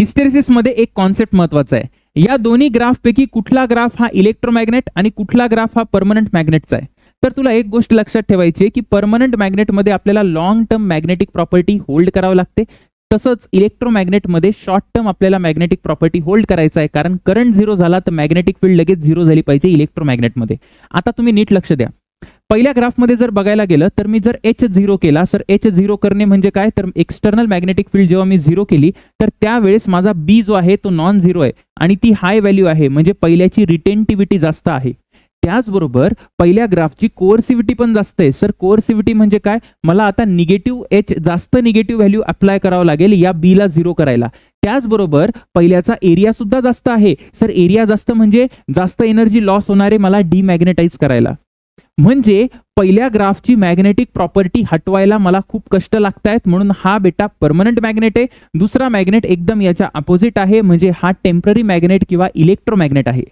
Hysteresis मध्ये एक concept महत्वाचा आहे. या दोन्ही ग्राफ पैकी कुठला ग्राफ हा इलेक्ट्रोमॅग्नेट आणि कुठला ग्राफ हा परमनंट मॅग्नेटचा आहे. तर तुला एक गोष्ट लक्षात ठेवायची आहे की परमनंट मॅग्नेटमध्ये आपल्याला long term magnetic property hold करावं लागते. तसंच इलेक्ट्रोमॅग्नेटमध्ये शॉर्ट टर्म आपल्याला मॅग्नेटिक प्रॉपर्टी होल्ड करायचा आहे, कारण करंट झिरो झाला तर मॅग्नेटिक फील्ड लगेच झिरो झाली पाहिजे इलेक्ट्रोमॅग्नेटमध्ये. आता तुम्ही नीट लक्ष द्या. पहिल्या ग्राफमध्ये जर बघायला गेलं तर मी जर एच झिरो केला, सर एच झिरो करणे म्हणजे काय, तर एक्सटर्नल मॅग्नेटिक फील्ड जेव्हा मी झिरो केली तर त्यावेळेस माझा बी जो आहे तो नॉन झिरो आहे आणि ती हाय व्हॅल्यू आहे, म्हणजे पहिल्याची रिटेंटिव्हिटी जास्त आहे. त्याचबरोबर पहिल्या ग्राफची कोअर्सिव्हिटी पण जास्त आहे. सर कोअर्सिव्हिटी म्हणजे काय, मला आता निगेटिव्ह एच जास्त निगेटिव्ह व्हॅल्यू अप्लाय करावं लागेल या बी ला झिरो करायला. त्याचबरोबर पहिल्याचा एरिया सुद्धा जास्त आहे. सर एरिया जास्त म्हणजे जास्त एनर्जी लॉस होणारे मला डिमॅग्नेटाइज करायला. म्हणजे पहिल्या ग्राफची मॅग्नेटिक प्रॉपर्टी हटवायला मला खूप कष्ट लागत आहेत, म्हणून हा बेटा परमनंट मॅग्नेट आहे. दुसरा मॅग्नेट एकदम याच्या अपोजिट आहे, म्हणजे हा टेम्पररी मॅग्नेट किंवा इलेक्ट्रोमॅग्नेट आहे.